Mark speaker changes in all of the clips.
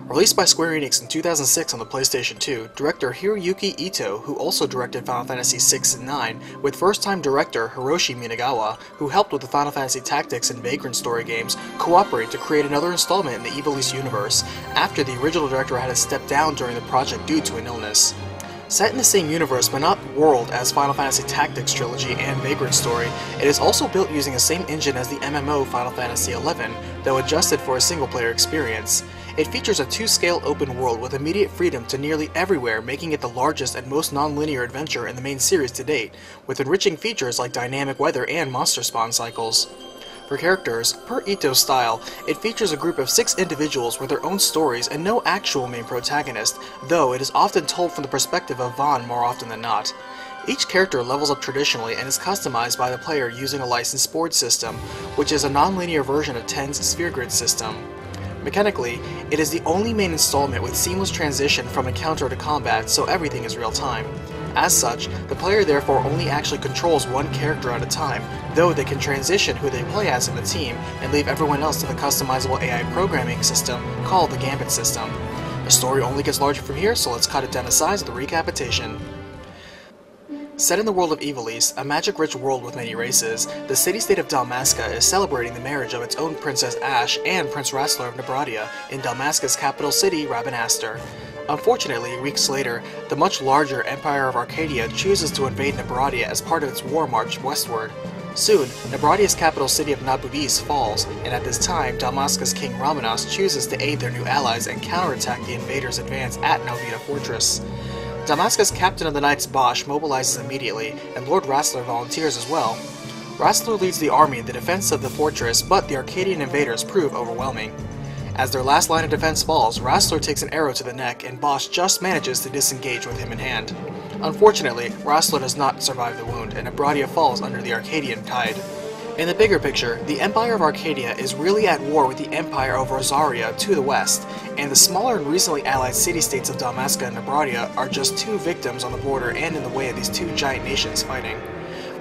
Speaker 1: Released by Square Enix in 2006 on the PlayStation 2, director Hiroyuki Ito, who also directed Final Fantasy VI and IX, with first-time director Hiroshi Minagawa, who helped with the Final Fantasy Tactics and Vagrant story games, cooperate to create another installment in the Ivalice universe, after the original director had to step down during the project due to an illness. Set in the same universe but not world as Final Fantasy Tactics trilogy and Vagrant story, it is also built using the same engine as the MMO Final Fantasy XI, though adjusted for a single-player experience. It features a 2-scale open world with immediate freedom to nearly everywhere, making it the largest and most non-linear adventure in the main series to date, with enriching features like dynamic weather and monster spawn cycles. For characters, per Ito's style, it features a group of 6 individuals with their own stories and no actual main protagonist, though it is often told from the perspective of Vaan more often than not. Each character levels up traditionally and is customized by the player using a licensed board system, which is a non-linear version of 10's sphere grid system. Mechanically, it is the only main installment with seamless transition from encounter to combat, so everything is real-time. As such, the player therefore only actually controls one character at a time, though they can transition who they play as in the team and leave everyone else to the customizable AI programming system called the Gambit system. The story only gets larger from here, so let's cut it down to size with the RECAPitation. Set in the world of Ivalice, a magic-rich world with many races, the city-state of Dalmasca is celebrating the marriage of its own Princess Ashe and Prince Rassler of Nebradia in Dalmasca's capital city, Rabanastre. Unfortunately, weeks later, the much larger Empire of Arcadia chooses to invade Nebradia as part of its war march westward. Soon, Nebradia's capital city of Nabudis falls, and at this time, Dalmasca's king Ramenas chooses to aid their new allies and counterattack the invaders' advance at Nalvina Fortress. Dalmasca's captain of the Knights Bosch mobilizes immediately, and Lord Rassler volunteers as well. Rassler leads the army in the defense of the fortress, but the Arcadian invaders prove overwhelming. As their last line of defense falls, Rassler takes an arrow to the neck, and Bosch just manages to disengage with him in hand. Unfortunately, Rassler does not survive the wound, and Nebradia falls under the Arcadian tide. In the bigger picture, the Empire of Arcadia is really at war with the Empire of Rosaria to the west, and the smaller and recently allied city-states of Dalmasca and Nebradia are just 2 victims on the border and in the way of these 2 giant nations fighting.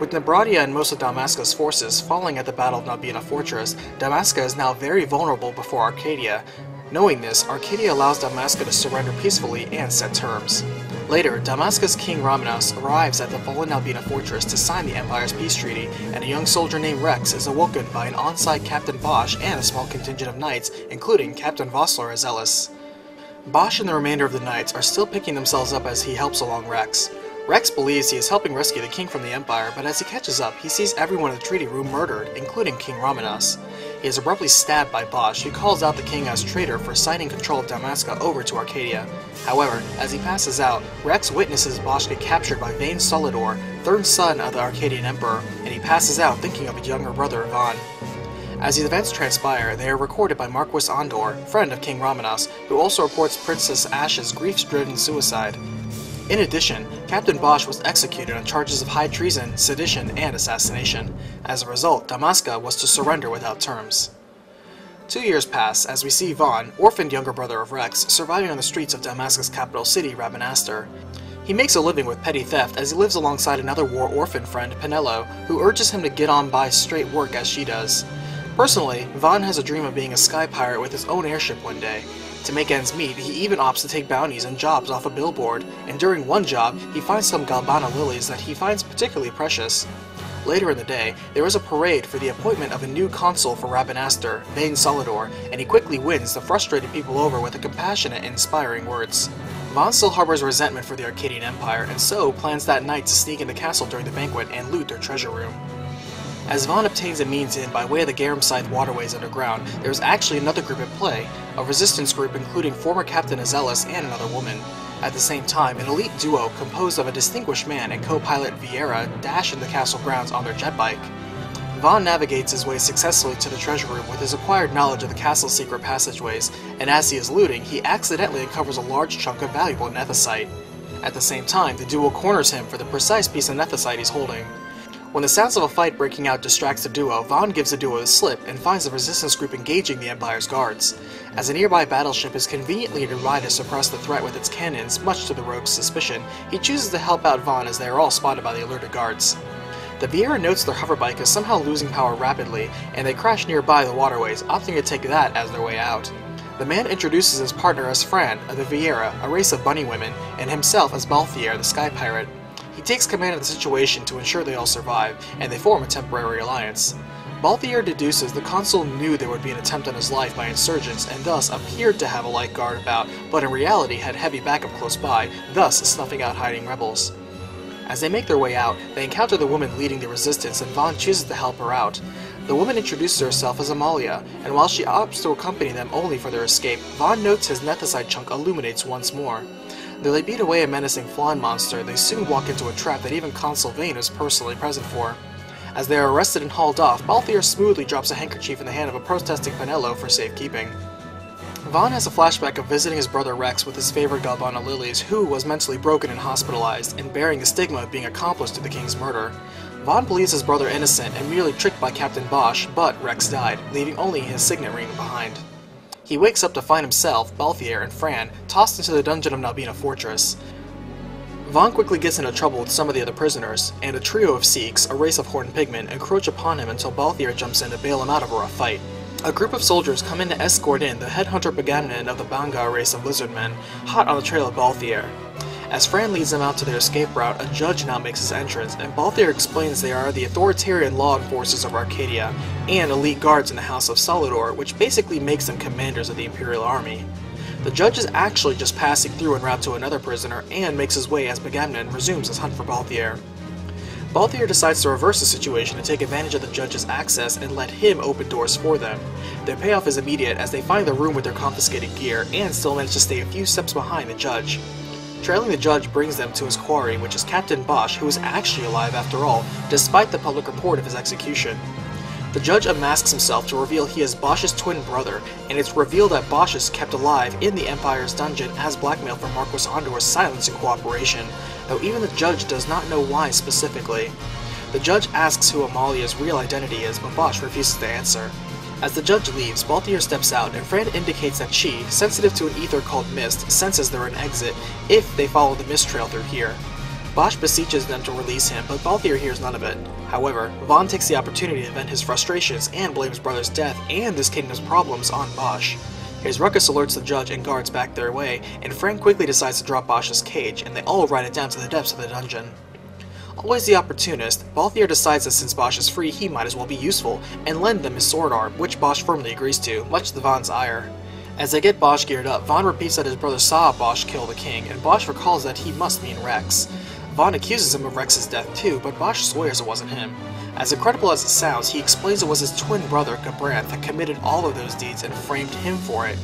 Speaker 1: With Nebradia and most of Dalmasca's forces falling at the Battle of Nalvina Fortress, Dalmasca is now very vulnerable before Arcadia. Knowing this, Arcadia allows Dalmasca to surrender peacefully and set terms. Later, Dalmasca's king Ramenas arrives at the fallen Nalvina Fortress to sign the Empire's peace treaty, and a young soldier named Rex is awoken by an on-site Captain Bosch and a small contingent of knights, including Captain Vossler as Ellis. Bosch and the remainder of the knights are still picking themselves up as he helps along Rex. Rex believes he is helping rescue the king from the Empire, but as he catches up, he sees everyone in the treaty room murdered, including King Ramenas. He is abruptly stabbed by Bosch, who calls out the king as traitor for signing control of Dalmasca over to Arcadia. However, as he passes out, Rex witnesses Bosch get captured by Vayne Solidor, 3rd son of the Arcadian Emperor, and he passes out thinking of his younger brother Vaan. As the events transpire, they are recorded by Marquis Andor, friend of King Ramenas, who also reports Princess Ashe's grief-driven suicide. In addition, Captain Bosch was executed on charges of high treason, sedition, and assassination. As a result, Dalmasca was to surrender without terms. 2 years pass as we see Vaan, orphaned younger brother of Rex, surviving on the streets of Dalmasca's capital city, Rabanastre. He makes a living with petty theft as he lives alongside another war orphan friend, Penelo, who urges him to get on by straight work as she does. Personally, Vaan has a dream of being a sky pirate with his own airship one day. To make ends meet, he even opts to take bounties and jobs off a billboard, and during one job, he finds some Galbana lilies that he finds particularly precious. Later in the day, there is a parade for the appointment of a new consul for Rabanastre, Vayne Solidor, and he quickly wins the frustrated people over with the compassionate and inspiring words. Vaan still harbors resentment for the Arcadian Empire, and so plans that night to sneak in the castle during the banquet and loot their treasure room. As Vaan obtains a means in by way of the Garum Scythe waterways underground, there is actually another group at play, a resistance group including former Captain Azelis and another woman. At the same time, an elite duo composed of a distinguished man and co-pilot Vieira dash into the castle grounds on their jet bike. Vaan navigates his way successfully to the treasure room with his acquired knowledge of the castle's secret passageways, and as he is looting, he accidentally uncovers a large chunk of valuable nethicite. At the same time, the duo corners him for the precise piece of nethicite he's holding. When the sounds of a fight breaking out distracts the duo, Vaan gives the duo the slip and finds the resistance group engaging the Empire's guards. As a nearby battleship is conveniently nearby to suppress the threat with its cannons, much to the rogue's suspicion, he chooses to help out Vaan as they are all spotted by the alerted guards. The Vieira notes their hoverbike is somehow losing power rapidly, and they crash nearby the waterways, opting to take that as their way out. The man introduces his partner as Fran of the Vieira, a race of bunny women, and himself as Balthier, the sky pirate. He takes command of the situation to ensure they all survive, and they form a temporary alliance. Balthier deduces the consul knew there would be an attempt on his life by insurgents and thus appeared to have a light guard about, but in reality had heavy backup close by, thus snuffing out hiding rebels. As they make their way out, they encounter the woman leading the resistance and Vaughn chooses to help her out. The woman introduces herself as Amalia, and while she opts to accompany them only for their escape, Vaughn notes his nethicite chunk illuminates once more. Though they beat away a menacing flan monster, they soon walk into a trap that even Consul Vane is personally present for. As they are arrested and hauled off, Balthier smoothly drops a handkerchief in the hand of a protesting Penelo for safekeeping. Vaughn has a flashback of visiting his brother Rex with his favorite Galvana Lilies, who was mentally broken and hospitalized, and bearing the stigma of being accomplice to the king's murder. Vaughn believes his brother innocent and merely tricked by Captain Bosch, but Rex died, leaving only his signet ring behind. He wakes up to find himself, Balthier, and Fran tossed into the dungeon of Nabina Fortress. Vaughn quickly gets into trouble with some of the other prisoners, and a trio of Sikhs, a race of horned pigmen, encroach upon him until Balthier jumps in to bail him out of a rough fight. A group of soldiers come in to escort in the headhunter Bagamnan of the Bangar race of lizardmen, hot on the trail of Balthier. As Fran leads them out to their escape route, a judge now makes his entrance, and Balthier explains they are the authoritarian law enforcers of Arcadia, and elite guards in the House of Solidor, which basically makes them commanders of the Imperial Army. The judge is actually just passing through en route to another prisoner, and makes his way as Bagamnan resumes his hunt for Balthier. Balthier decides to reverse the situation and take advantage of the judge's access and let him open doors for them. Their payoff is immediate as they find the room with their confiscated gear, and still manage to stay a few steps behind the judge. Trailing the judge brings them to his quarry, which is Captain Bosch, who is actually alive after all, despite the public report of his execution. The judge unmasks himself to reveal he is Bosch's twin brother, and it's revealed that Bosch is kept alive in the Empire's dungeon as blackmail for Marquis Andor's silence and cooperation, though even the judge does not know why specifically. The judge asks who Amalia's real identity is, but Bosch refuses to answer. As the judge leaves, Balthier steps out, and Fran indicates that she, sensitive to an ether called Mist, senses they're an exit if they follow the Mist trail through here. Bosch beseeches them to release him, but Balthier hears none of it. However, Vaughn takes the opportunity to vent his frustrations and blames brother's death and this kingdom's problems on Bosch. His ruckus alerts the judge and guards back their way, and Fran quickly decides to drop Bosch's cage, and they all ride it down to the depths of the dungeon. Always the opportunist, Balthier decides that since Bosch is free, he might as well be useful, and lend them his sword arm, which Bosch firmly agrees to, much to Vaughn's ire. As they get Bosch geared up, Vaughn repeats that his brother saw Bosch kill the king, and Bosch recalls that he must mean Rex. Vaughn accuses him of Rex's death too, but Bosch swears it wasn't him. As incredible as it sounds, he explains it was his twin brother, Gabranth, that committed all of those deeds and framed him for it.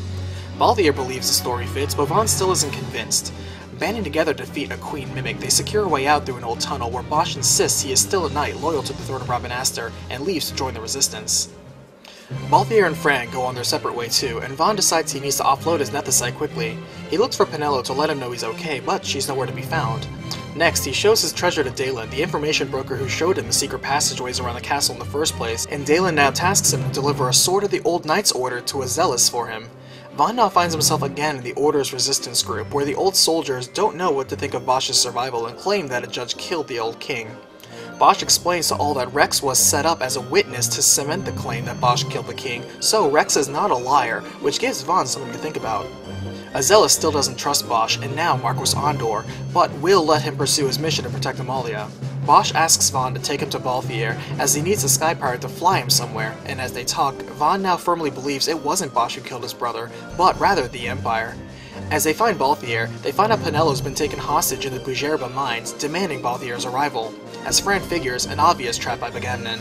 Speaker 1: Balthier believes the story fits, but Vaughn still isn't convinced. Banding together to defeat a queen mimic, they secure a way out through an old tunnel where Bosch insists he is still a knight loyal to the throne of Rabanastre and leaves to join the resistance. Balthier and Fran go on their separate way too, and Vaughn decides he needs to offload his nethicite quickly. He looks for Penelo to let him know he's okay, but she's nowhere to be found. Next, he shows his treasure to Dalen, the information broker who showed him the secret passageways around the castle in the first place, and Dalen now tasks him to deliver a sword of the Old Knight's Order to a zealous for him. Vaughn now finds himself again in the Order's resistance group, where the old soldiers don't know what to think of Bosch's survival and claim that a judge killed the old king. Bosch explains to all that Rex was set up as a witness to cement the claim that Bosch killed the king, so Rex is not a liar, which gives Vaughn something to think about. Azelis still doesn't trust Bosch, and now Marquis Andor, but will let him pursue his mission to protect Amalia. Bosch asks Vaughn to take him to Balthier, as he needs a sky pirate to fly him somewhere, and as they talk, Vaughn now firmly believes it wasn't Bosch who killed his brother, but rather the Empire. As they find Balthier, they find out Penelo's been taken hostage in the Bujerba mines, demanding Balthier's arrival. As Fran figures, an obvious trap by Bagamnan.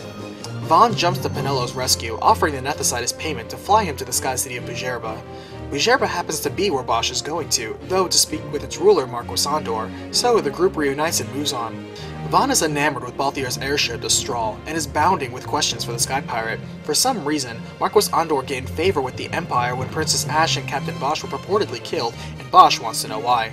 Speaker 1: Vaughn jumps to Penelo's rescue, offering the nethicite as payment to fly him to the sky city of Bujerba. Bujerba happens to be where Bosch is going to, though to speak with its ruler Marquis Andor, so the group reunites and moves on. Vaughn is enamored with Balthier's airship, the Strahl, and is bounding with questions for the Sky Pirate. For some reason, Marquis Andor gained favor with the Empire when Princess Ashe and Captain Bosch were purportedly killed, and Bosch wants to know why.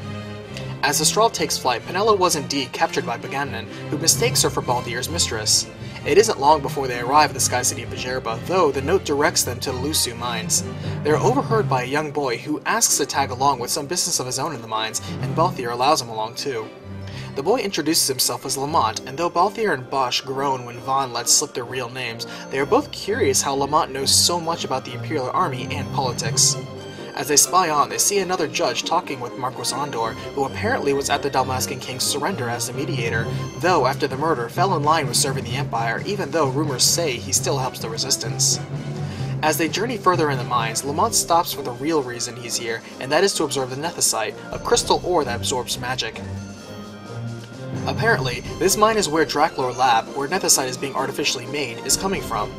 Speaker 1: As the Strahl takes flight, Penelo was indeed captured by Bagamnan, who mistakes her for Balthier's mistress. It isn't long before they arrive at the sky city of Bujerba, though the note directs them to the Lusu mines. They are overheard by a young boy who asks to tag along with some business of his own in the mines, and Balthier allows him along too. The boy introduces himself as Lamont, and though Balthier and Bosch groan when Vaughn lets slip their real names, they are both curious how Lamont knows so much about the Imperial Army and politics. As they spy on, they see another judge talking with Marquis Andor, who apparently was at the Dalmascan King's surrender as the mediator, though after the murder fell in line with serving the Empire, even though rumors say he still helps the Resistance. As they journey further in the mines, Lamont stops for the real reason he's here, and that is to observe the Nethicite, a crystal ore that absorbs magic. Apparently, this mine is where Draklor Lab, where Nethicite is being artificially made, is coming from.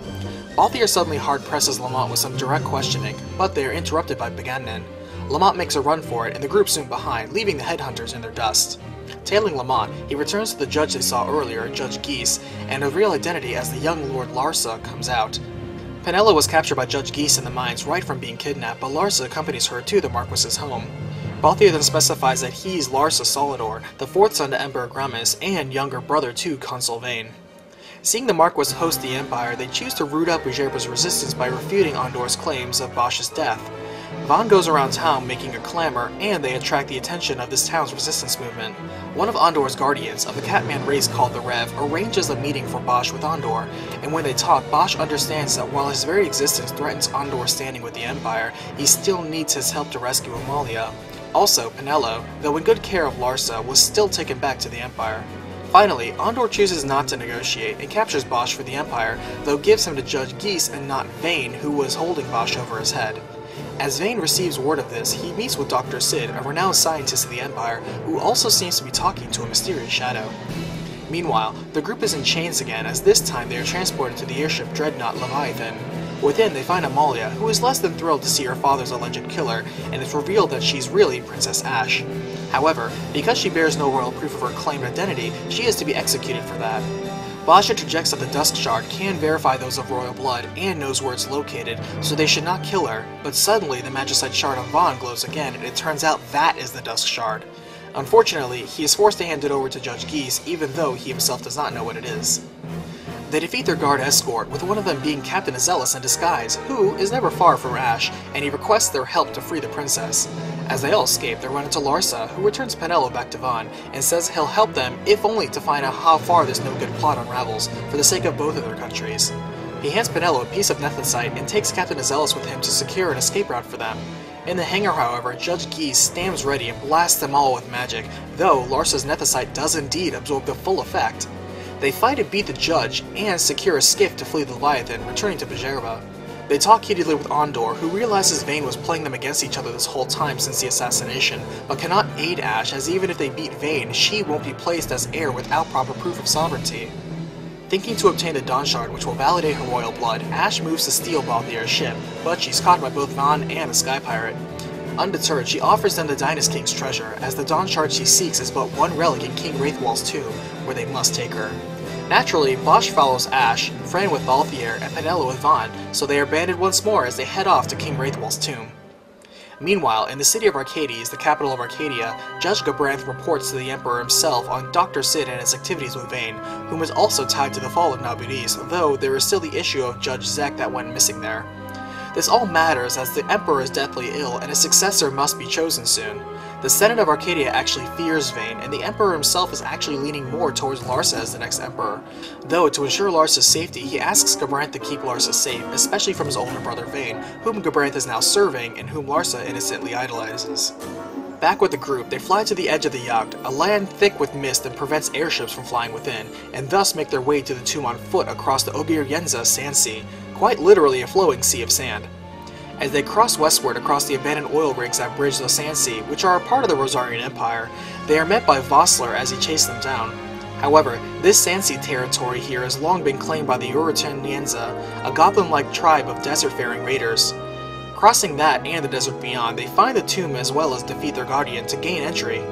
Speaker 1: Balthier suddenly hard-presses Lamont with some direct questioning, but they are interrupted by Beganin. Lamont makes a run for it, and the group soon behind, leaving the headhunters in their dust. Tailing Lamont, he returns to the judge they saw earlier, Judge Geese, and a real identity as the young Lord Larsa comes out. Penelo was captured by Judge Geese in the mines right from being kidnapped, but Larsa accompanies her to the Marquis's home. Balthier then specifies that he's Larsa Solidor, the fourth son to Emperor Gramis, and younger brother to Consul Vane. Seeing the Marquis host the Empire, they choose to root out Bujerba's resistance by refuting Andor's claims of Bosch's death. Vaughn goes around town making a clamor, and they attract the attention of this town's resistance movement. One of Andor's guardians, of the Catman race called the Rev, arranges a meeting for Bosch with Andor, and when they talk, Bosch understands that while his very existence threatens Andor's standing with the Empire, he still needs his help to rescue Amalia. Also, Penelo, though in good care of Larsa, was still taken back to the Empire. Finally, Andor chooses not to negotiate and captures Bosch for the Empire, though gives him to Judge Geese and not Vane, who was holding Bosch over his head. As Vane receives word of this, he meets with Dr. Sid, a renowned scientist of the Empire, who also seems to be talking to a mysterious shadow. Meanwhile, the group is in chains again, as this time they are transported to the airship dreadnought Leviathan. Within, they find Amalia, who is less than thrilled to see her father's alleged killer, and it's revealed that she's really Princess Ash. However, because she bears no royal proof of her claimed identity, she is to be executed for that. Bosch interjects that the Dusk Shard can verify those of royal blood and knows where it's located, so they should not kill her, but suddenly the Magicite Shard of Vaughn glows again, and it turns out that is the Dusk Shard. Unfortunately, he is forced to hand it over to Judge Geese, even though he himself does not know what it is. They defeat their guard escort, with one of them being Captain Azelis in disguise, who is never far from Ash, and he requests their help to free the princess. As they all escape, they run into Larsa, who returns Penelo back to Vaughn, and says he'll help them, if only to find out how far this no-good plot unravels, for the sake of both of their countries. He hands Penelo a piece of Nethicite and takes Captain Azelis with him to secure an escape route for them. In the hangar, however, Judge Geese stands ready and blasts them all with magic, though Larsa's Nethicite does indeed absorb the full effect. They fight and beat the judge, and secure a skiff to flee the Leviathan, returning to Bujerba. They talk heatedly with Andor, who realizes Vane was playing them against each other this whole time since the assassination, but cannot aid Ash, as even if they beat Vane, she won't be placed as heir without proper proof of sovereignty. Thinking to obtain the Dawn Shard, which will validate her royal blood, Ash moves to steal Balthier's ship, but she's caught by both Vaughn and the Sky Pirate. Undeterred, she offers them the Dynast King's treasure, as the Dawn Shard she seeks is but one relic in King Wraithwall's tomb, where they must take her. Naturally, Bosch follows Ash, Fran with Balthier, and Penelo with Vaughn, so they are banded once more as they head off to King Wraithwall's tomb. Meanwhile, in the city of Arcades, the capital of Arcadia, Judge Gabranth reports to the Emperor himself on Dr. Sid and his activities with Vane, whom is also tied to the fall of Nabudis, though there is still the issue of Judge Zek that went missing there. This all matters as the Emperor is deathly ill and a successor must be chosen soon. The Senate of Arcadia actually fears Vane, and the Emperor himself is actually leaning more towards Larsa as the next Emperor. Though, to ensure Larsa's safety, he asks Gabranth to keep Larsa safe, especially from his older brother Vane, whom Gabranth is now serving and whom Larsa innocently idolizes. Back with the group, they fly to the edge of the Yacht, a land thick with mist that prevents airships from flying within, and thus make their way to the tomb on foot across the Ogir-Yenza sand sea, quite literally a flowing sea of sand. As they cross westward across the abandoned oil rigs that bridge the Sand Sea, which are a part of the Rosarian Empire, they are met by Vossler as he chases them down. However, this Sand Sea territory here has long been claimed by the Uruten-Yenza, a goblin-like tribe of desert-faring raiders. Crossing that and the desert beyond, they find the tomb as well as defeat their guardian to gain entry.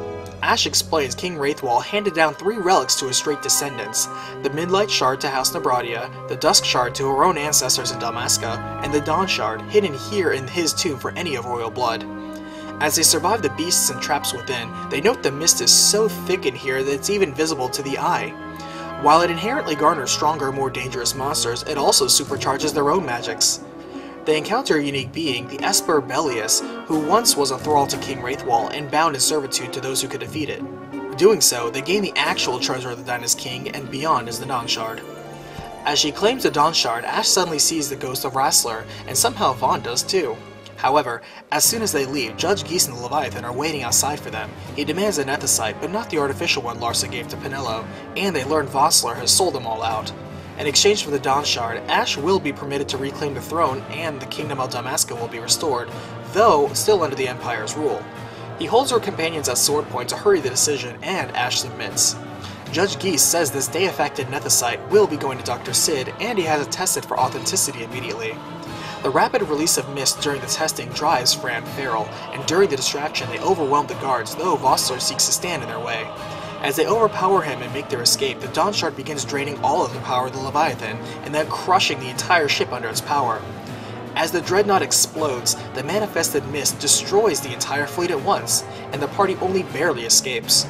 Speaker 1: Ash explains King Wraithwall handed down 3 relics to his straight descendants, the Midlight Shard to House Nabradia, the Dusk Shard to her own ancestors in Dalmasca, and the Dawn Shard, hidden here in his tomb for any of royal blood. As they survive the beasts and traps within, they note the mist is so thick in here that it's even visible to the eye. While it inherently garners stronger, more dangerous monsters, it also supercharges their own magics. They encounter a unique being, the Esper Bellius, who once was a thrall to King Wraithwall and bound in servitude to those who could defeat it. Doing so, they gain the actual treasure of the Dynast King, and beyond is the Dawn Shard. As she claims the Dawn Shard, Ash suddenly sees the ghost of Rassler, and somehow Vaughn does too. However, as soon as they leave, Judge Geese and the Leviathan are waiting outside for them. He demands a nethicite, but not the artificial one Larsa gave to Penelo, and they learn Vossler has sold them all out. In exchange for the Dawn Shard, Ashe will be permitted to reclaim the throne and the Kingdom of Damaska will be restored, though still under the Empire's rule. He holds her companions at sword point to hurry the decision, and Ashe submits. Judge Geese says this day-affected nethicite will be going to Dr. Sid, and he has it tested for authenticity immediately. The rapid release of mist during the testing drives Fran feral, and during the distraction they overwhelm the guards, though Vossler seeks to stand in their way. As they overpower him and make their escape, the Dawn Shard begins draining all of the power of the Leviathan, and then crushing the entire ship under its power. As the Dreadnought explodes, the manifested mist destroys the entire fleet at once, and the party only barely escapes.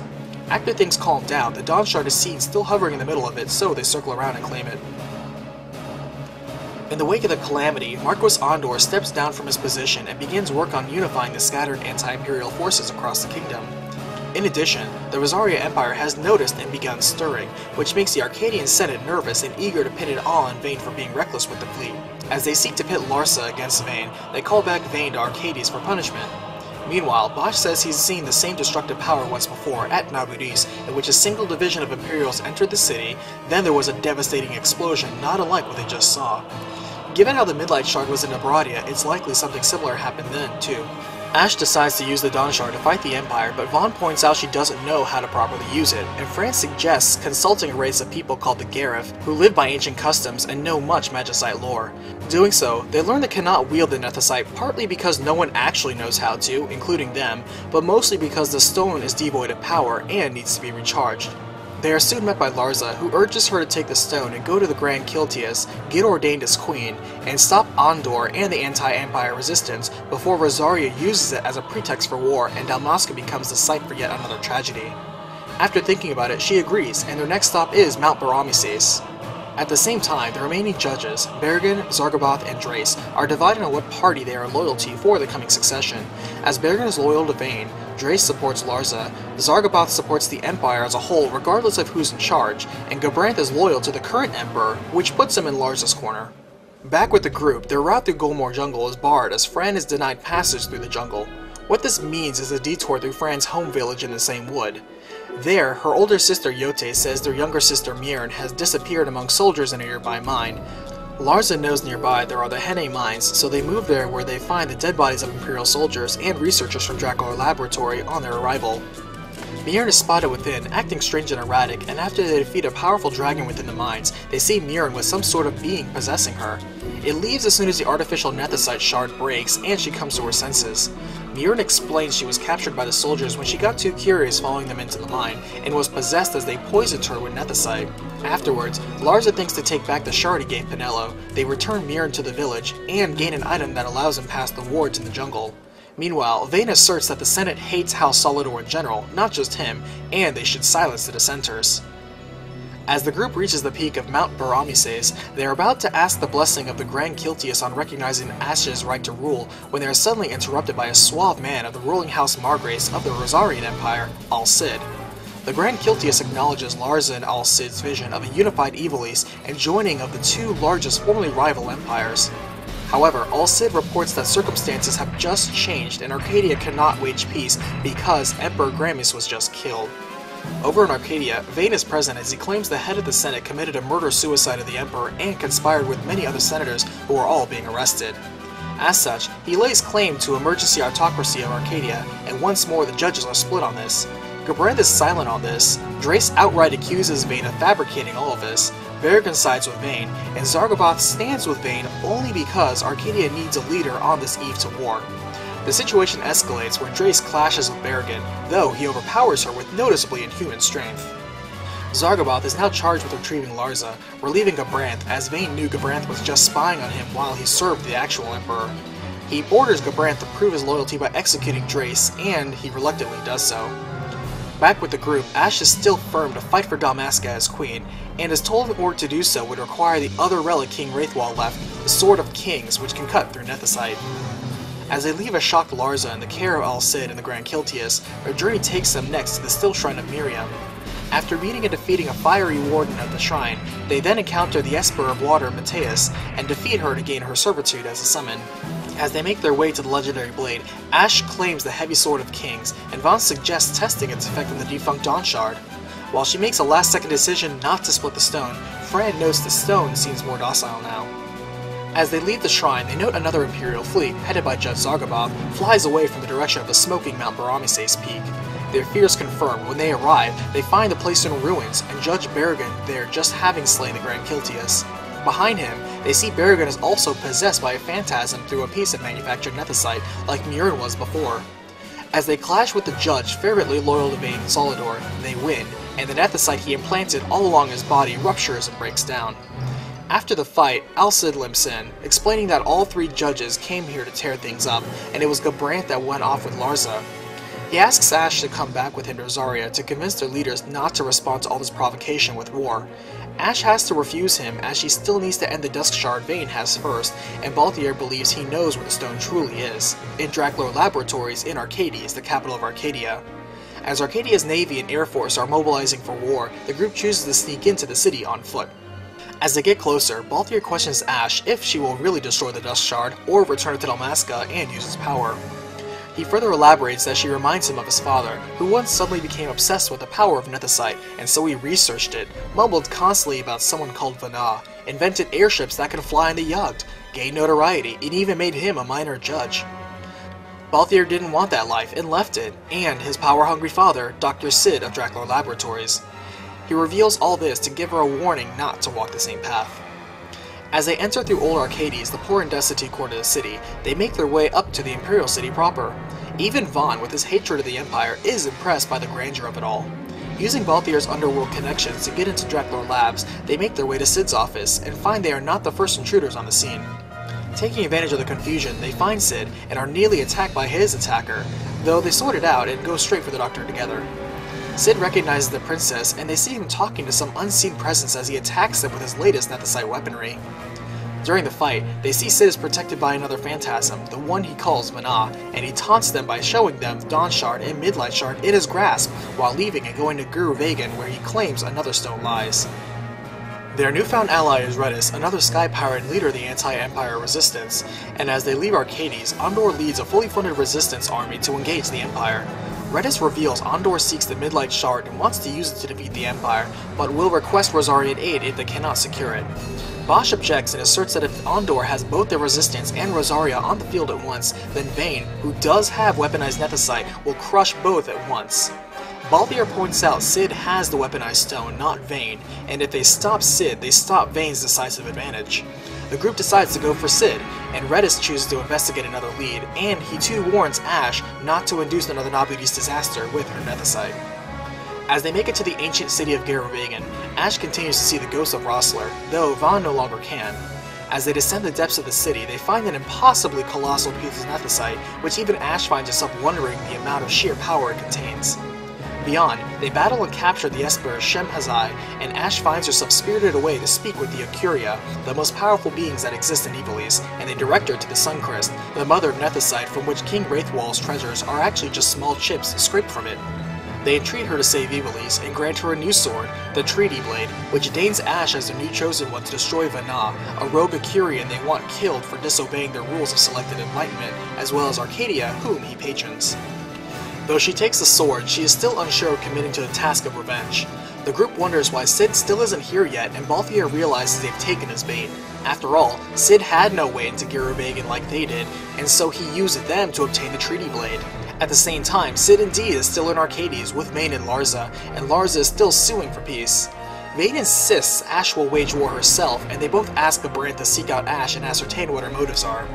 Speaker 1: After things calm down, the Dawn Shard is seen still hovering in the middle of it, so they circle around and claim it. In the wake of the calamity, Marquis Ondor steps down from his position and begins work on unifying the scattered anti-imperial forces across the kingdom. In addition, the Rosaria Empire has noticed and begun stirring, which makes the Arcadian Senate nervous and eager to pin it all on Vayne for being reckless with the fleet. As they seek to pit Larsa against Vayne, they call back Vayne to Arcades for punishment. Meanwhile, Bosch says he's seen the same destructive power once before at Nabudis, in which a single division of Imperials entered the city, then there was a devastating explosion not unlike what they just saw. Given how the Midlight Shard was in Nebradia, it's likely something similar happened then, too. Ashe decides to use the Dawn Shard to fight the Empire, but Vaughn points out she doesn't know how to properly use it, and Fran suggests consulting a race of people called the Gareth, who live by ancient customs and know much Magicite lore. Doing so, they learn they cannot wield the Nethicite partly because no one actually knows how to, including them, but mostly because the stone is devoid of power and needs to be recharged. They are soon met by Larsa, who urges her to take the stone and go to the Grand Kiltias, get ordained as queen, and stop Ondor and the anti-Empire resistance before Rosaria uses it as a pretext for war and Dalmasca becomes the site for yet another tragedy. After thinking about it, she agrees, and their next stop is Mount Baramises. At the same time, the remaining judges, Bergen, Zargaboth, and Drace, are divided on what party they are loyal to for the coming succession. As Bergen is loyal to Vayne, Drace supports Larsa, Zargaboth supports the Empire as a whole regardless of who's in charge, and Gabranth is loyal to the current Emperor, which puts him in Larsa's corner. Back with the group, their route through Golmore Jungle is barred as Fran is denied passage through the jungle. What this means is a detour through Fran's home village in the same wood. There, her older sister Yote says their younger sister Myrn has disappeared among soldiers in a nearby mine. Larsa knows nearby there are the Henne mines, so they move there where they find the dead bodies of Imperial soldiers and researchers from Dracolar Laboratory on their arrival. Myrn is spotted within, acting strange and erratic, and after they defeat a powerful dragon within the mines, they see Myrn with some sort of being possessing her. It leaves as soon as the artificial Nethicite shard breaks and she comes to her senses. Myrn explains she was captured by the soldiers when she got too curious following them into the mine, and was possessed as they poisoned her with Nethicite. Afterwards, Larsa thinks to take back the shard he gave Penelo. They return Myrn to the village, and gain an item that allows him past the wards in the jungle. Meanwhile, Vayne asserts that the Senate hates House Solidor in general, not just him, and they should silence the dissenters. As the group reaches the peak of Mount Baramises, they are about to ask the blessing of the Grand Kiltias on recognizing Ashe's right to rule, when they are suddenly interrupted by a suave man of the ruling House Margrace of the Rosarian Empire, Al Cid. The Grand Kiltias acknowledges Larsa and Al Cid's vision of a unified Evil East and joining of the two largest formerly rival empires. However, Al Cid reports that circumstances have just changed and Arcadia cannot wage peace because Emperor Gramus was just killed. Over in Arcadia, Vayne is present as he claims the head of the Senate committed a murder-suicide of the Emperor and conspired with many other senators who are all being arrested. As such, he lays claim to emergency autocracy of Arcadia, and once more the judges are split on this. Gabranth is silent on this, Drace outright accuses Vayne of fabricating all of this, Bergen sides with Vayne, and Zargaboth stands with Vayne only because Arcadia needs a leader on this eve to war. The situation escalates where Drace clashes with Bergen, though he overpowers her with noticeably inhuman strength. Zargaboth is now charged with retrieving Larsa, relieving Gabranth as Vayne knew Gabranth was just spying on him while he served the actual Emperor. He orders Gabranth to prove his loyalty by executing Drace, and he reluctantly does so. Back with the group, Ashe is still firm to fight for Dalmasca as queen, and is told in order to do so would require the other relic King Wraithwall left, the Sword of Kings, which can cut through Nethicite. As they leave a shocked Larsa in the care of Al Cid and the Grand Kiltias, their journey takes them next to the still shrine of Miriam. After meeting and defeating a fiery warden at the shrine, they then encounter the Esper of Water Mateus and defeat her to gain her servitude as a summon. As they make their way to the legendary blade, Ash claims the heavy sword of kings, and Vaughn suggests testing its effect on the defunct Dawn Shard. While she makes a last-second decision not to split the stone, Fran notes the stone seems more docile now. As they leave the shrine, they note another Imperial fleet, headed by Judge Zargabov, flies away from the direction of the smoking Mount Baramises peak. Their fears confirmed. When they arrive, they find the place in ruins, and Judge Berrigan there just having slain the Grand Kiltias. Behind him, they see Berrigan is also possessed by a phantasm through a piece of manufactured nethicite, like Murin was before. As they clash with the Judge, fervently loyal to Vayne and Solidor, they win, and the nethicite he implanted all along his body ruptures and breaks down. After the fight, Alcid limps in, explaining that all three judges came here to tear things up, and it was Gabrant that went off with Larza. He asks Ash to come back with him to Rosaria to convince their leaders not to respond to all this provocation with war. Ash has to refuse him, as she still needs to end the Dusk Shard Vayne has first, and Balthier believes he knows where the stone truly is, in Draclor Laboratories in Arcades, the capital of Arcadia. As Arcadia's navy and air force are mobilizing for war, the group chooses to sneak into the city on foot. As they get closer, Balthier questions Ash if she will really destroy the Dusk Shard, or return it to Dalmasca and use its power. He further elaborates that she reminds him of his father, who once suddenly became obsessed with the power of nethicite, and so he researched it, mumbled constantly about someone called Vana, invented airships that could fly in the Yugd, gained notoriety, and even made him a minor judge. Balthier didn't want that life and left it, and his power-hungry father, Dr. Cid of Draclor Laboratories. He reveals all this to give her a warning not to walk the same path. As they enter through Old Arcades, the poor and destitute corner of the city, they make their way up to the Imperial City proper. Even Vaughn, with his hatred of the Empire, is impressed by the grandeur of it all. Using Balthier's underworld connections to get into Draclor Labs, they make their way to Cid's office, and find they are not the first intruders on the scene. Taking advantage of the confusion, they find Cid, and are nearly attacked by his attacker, though they sort it out and go straight for the Doctor together. Cid recognizes the princess, and they see him talking to some unseen presence as he attacks them with his latest nethicite weaponry. During the fight, they see Cid is protected by another phantasm, the one he calls Vana, and he taunts them by showing them Dawn Shard and Midlight Shard in his grasp, while leaving and going to Guru Vagan, where he claims another stone lies. Their newfound ally is Redis, another sky pirate leader of the anti-Empire resistance, and as they leave Arcades, Andor leads a fully funded resistance army to engage the Empire. Redis reveals Andor seeks the Midlight Shard and wants to use it to defeat the Empire, but will request Rosarian aid if they cannot secure it. Bosch objects and asserts that if Andor has both the Resistance and Rosaria on the field at once, then Vayne, who does have weaponized nethicite, will crush both at once. Balthier points out Cid has the weaponized stone, not Vayne, and if they stop Cid, they stop Vayne's decisive advantage. The group decides to go for Cid, and Redis chooses to investigate another lead, and he too warns Ash not to induce another Nabudis disaster with her nethicite. As they make it to the ancient city of Garavegan, Ash continues to see the ghost of Rossler, though Vaughn no longer can. As they descend the depths of the city, they find an impossibly colossal piece of nethicite, which even Ash finds himself wondering the amount of sheer power it contains. Beyond, they battle and capture the Esper Shemhazai, and Ash finds herself spirited away to speak with the Akuria, the most powerful beings that exist in Ivalice, and they direct her to the Suncrest, the mother of nethicite from which King Wraithwall's treasures are actually just small chips scraped from it. They entreat her to save Ivalice and grant her a new sword, the Treaty Blade, which ordains Ash as their new chosen one to destroy Vana, a rogue Akurian they want killed for disobeying their rules of selective enlightenment, as well as Arcadia, whom he patrons. Though she takes the sword, she is still unsure of committing to the task of revenge. The group wonders why Cid still isn't here yet, and Balthier realizes they've taken his bait. After all, Cid had no way into Garavegan like they did, and so he used them to obtain the Treaty Blade. At the same time, Cid indeed is still in Arcades with Vayne and Larza is still suing for peace. Vayne insists Ash will wage war herself, and they both ask Gabrant to seek out Ash and ascertain what her motives are.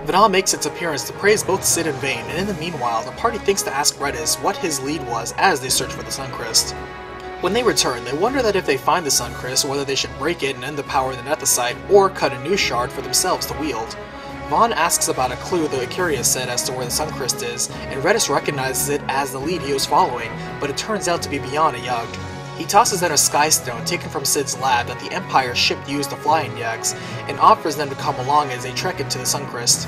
Speaker 1: Vana makes its appearance to praise both Cid and Vayne, and in the meanwhile, the party thinks to ask Redis what his lead was as they search for the Suncrest. When they return, they wonder that if they find the Suncrest, whether they should break it and end the power of the nethicite, or cut a new shard for themselves to wield. Vaughn asks about a clue the Akuria said as to where the Suncrest is, and Redis recognizes it as the lead he was following, but it turns out to be beyond a Yugg. He tosses in a Skystone taken from Cid's lab that the Empire ship used to fly in Yuggs, and offers them to come along as they trek into the Suncrest.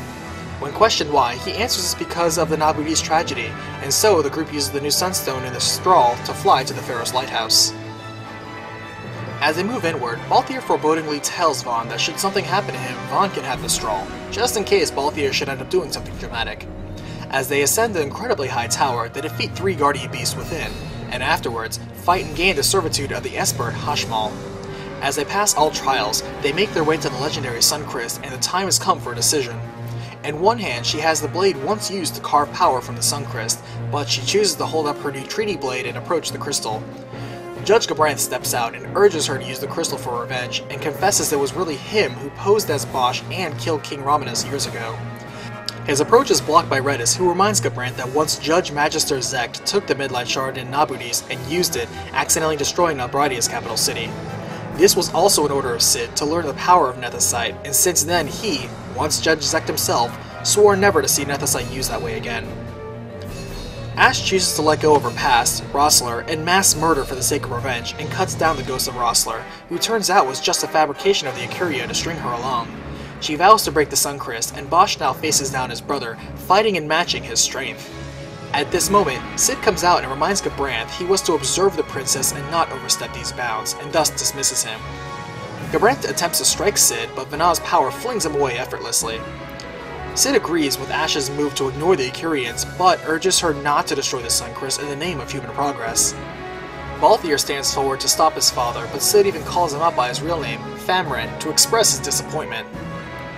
Speaker 1: When questioned why, he answers it's because of the Nabudis tragedy, and so the group uses the new Sunstone in the Strahl to fly to the Pharos Lighthouse. As they move inward, Balthier forebodingly tells Vaughn that should something happen to him, Vaughn can have the straw, just in case Balthier should end up doing something dramatic. As they ascend the incredibly high tower, they defeat 3 guardian beasts within, and afterwards, fight and gain the servitude of the Esper Hashmal. As they pass all trials, they make their way to the legendary Suncrist, and the time has come for a decision. In one hand, she has the blade once used to carve power from the Suncrist, but she chooses to hold up her new treaty blade and approach the crystal. Judge Gabranth steps out and urges her to use the crystal for revenge, and confesses it was really him who posed as Bosch and killed King Romanus years ago. His approach is blocked by Redis, who reminds Gabranth that once Judge Magister Zect took the Midlight Shard in Nabudis and used it, accidentally destroying Nabradia's capital city. This was also an order of Cid to learn the power of Nethicite, and since then he, once Judge Zect himself, swore never to see Nethicite used that way again. Ashe chooses to let go of her past, Rossler, and mass murder for the sake of revenge, and cuts down the ghost of Rossler, who turns out was just a fabrication of the Acuria to string her along. She vows to break the Suncrist, and Bosch now faces down his brother, fighting and matching his strength. At this moment, Cid comes out and reminds Gabranth he was to observe the princess and not overstep these bounds, and thus dismisses him. Gabranth attempts to strike Cid, but Vanna's power flings him away effortlessly. Cid agrees with Ashe's move to ignore the Acurians, but urges her not to destroy the Suncrist in the name of human progress. Balthier stands forward to stop his father, but Cid even calls him out by his real name, Famran, to express his disappointment.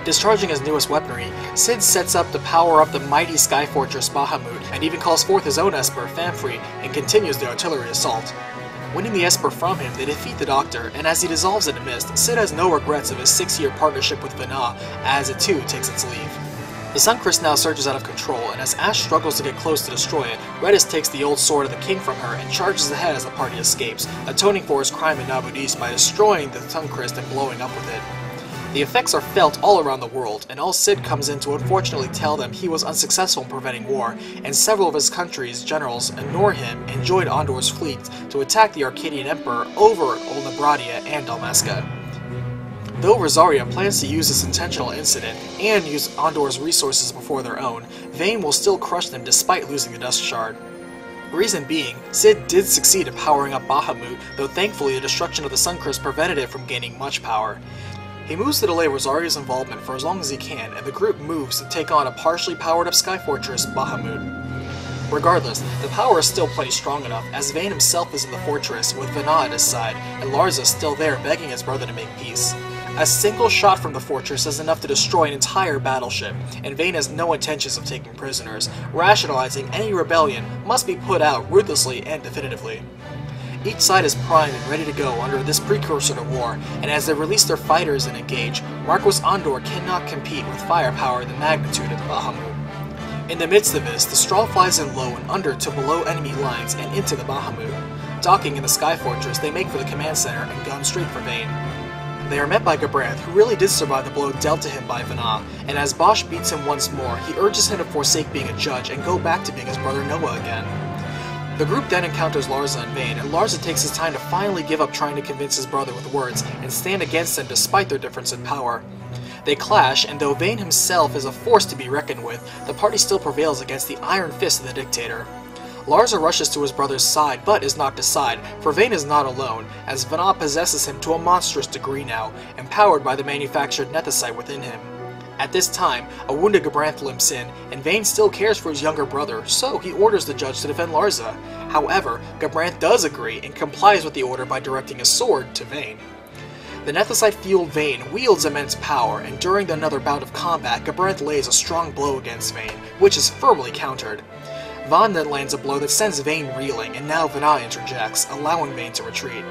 Speaker 1: Discharging his newest weaponry, Cid sets up to power up the mighty sky fortress Bahamut, and even calls forth his own Esper, Famfrey, and continues the artillery assault. Winning the Esper from him, they defeat the Doctor, and as he dissolves into mist, Cid has no regrets of his 6-year partnership with Vanna, as it too takes its leave. The Suncrist now surges out of control, and as Ashe struggles to get close to destroy it, Redis takes the old sword of the king from her and charges ahead as the party escapes, atoning for his crime in Nabudis by destroying the Suncrist and blowing up with it. The effects are felt all around the world, and all Cid comes in to unfortunately tell them he was unsuccessful in preventing war, and several of his country's generals ignore him and join Ondor's fleet to attack the Arcadian Emperor over Old Nabradia and Dalmasca. Though Rosaria plans to use this intentional incident and use Ondor's resources before their own, Vayne will still crush them despite losing the Dust Shard. Reason being, Cid did succeed in powering up Bahamut, though thankfully the destruction of the Suncrist prevented it from gaining much power. He moves to delay Rosaria's involvement for as long as he can, and the group moves to take on a partially powered up sky fortress, Bahamut. Regardless, the power is still plenty strong enough, as Vayne himself is in the fortress with Vanna at his side, and Larza still there begging his brother to make peace. A single shot from the fortress is enough to destroy an entire battleship, and Vayne has no intentions of taking prisoners, rationalizing any rebellion must be put out ruthlessly and definitively. Each side is primed and ready to go under this precursor to war, and as they release their fighters and engage, Marquis Ondor cannot compete with firepower the magnitude of Bahamut. In the midst of this, the straw flies in low and under to below enemy lines and into the Bahamut. Docking in the Sky Fortress, they make for the command center and gun straight for Vayne. They are met by Gabranth, who really did survive the blow dealt to him by Vanna, and as Bosch beats him once more, he urges him to forsake being a judge and go back to being his brother Noah again. The group then encounters Larza and Vayne, and Larza takes his time to finally give up trying to convince his brother with words and stand against them despite their difference in power. They clash, and though Vayne himself is a force to be reckoned with, the party still prevails against the iron fist of the dictator. Larza rushes to his brother's side, but is knocked aside, for Vayne is not alone, as Vanna possesses him to a monstrous degree now, empowered by the manufactured Nethicite within him. At this time, a wounded Gabranth limps in, and Vayne still cares for his younger brother, so he orders the judge to defend Larza. However, Gabranth does agree and complies with the order by directing a sword to Vayne. The Nethicite-fueled Vayne wields immense power, and during another bout of combat, Gabranth lays a strong blow against Vayne, which is firmly countered. Vaughn then lands a blow that sends Vayne reeling, and now Vanna interjects, allowing Vayne to retreat.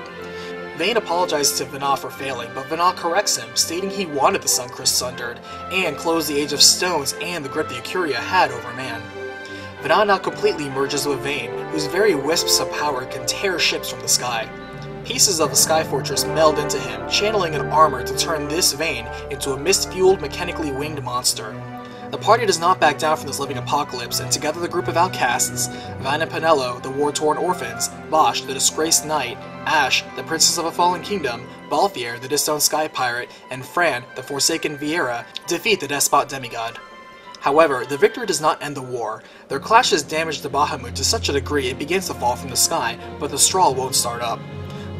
Speaker 1: Vayne apologizes to Vanna for failing, but Vanna corrects him, stating he wanted the Suncrist sundered, and closed the Age of Stones and the grip the Acuria had over man. Vanna now completely merges with Vayne, whose very wisps of power can tear ships from the sky. Pieces of the Sky Fortress meld into him, channeling an armor to turn this Vayne into a mist-fueled, mechanically winged monster. The party does not back down from this living apocalypse, and together the group of outcasts, Van and Pinello, the war-torn orphans, Bosch, the disgraced knight, Ashe, the princess of a fallen kingdom, Balthier, the disowned sky pirate, and Fran, the forsaken Vieira, defeat the despot demigod. However, the victory does not end the war. Their clashes damage the Bahamut to such a degree it begins to fall from the sky, but the straw won't start up.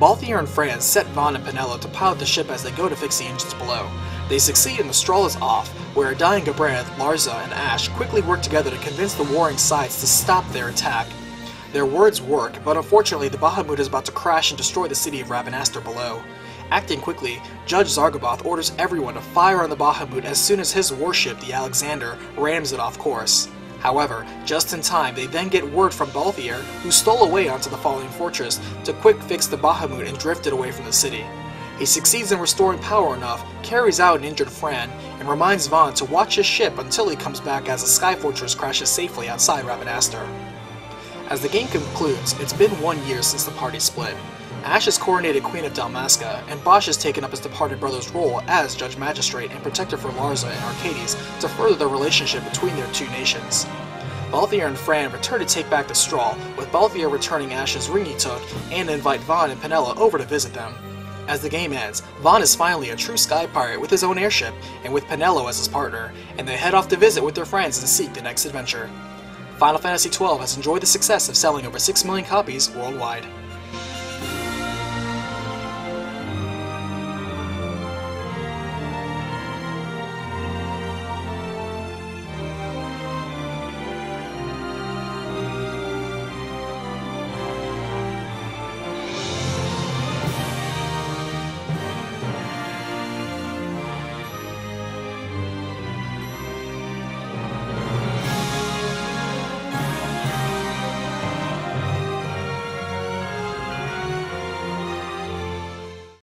Speaker 1: Balthier and Fran set Vaughn and Penelo to pilot the ship as they go to fix the engines below. They succeed and the Strahl is off, where dying Gabrand, Larza, and Ash quickly work together to convince the warring sides to stop their attack. Their words work, but unfortunately the Bahamut is about to crash and destroy the city of Rabanastre below. Acting quickly, Judge Zargoboth orders everyone to fire on the Bahamut as soon as his warship, the Alexander, rams it off course. However, just in time, they then get word from Balthier, who stole away onto the falling fortress, to quick fix the Bahamut and drift it away from the city. He succeeds in restoring power enough, carries out an injured Fran, and reminds Vaughn to watch his ship until he comes back as the Sky Fortress crashes safely outside Rabanastre. As the game concludes, it's been 1 year since the party split. Ash is coronated Queen of Dalmasca, and Bosch has taken up his departed brother's role as Judge Magistrate and protector for Larza and Arcades to further the relationship between their two nations. Balthier and Fran return to take back the Strahl, with Balthier returning Ash's ring he took and invite Vaughn and Penelo over to visit them. As the game ends, Vaughn is finally a true sky pirate with his own airship and with Penelo as his partner, and they head off to visit with their friends and seek the next adventure. Final Fantasy XII has enjoyed the success of selling over 6 million copies worldwide.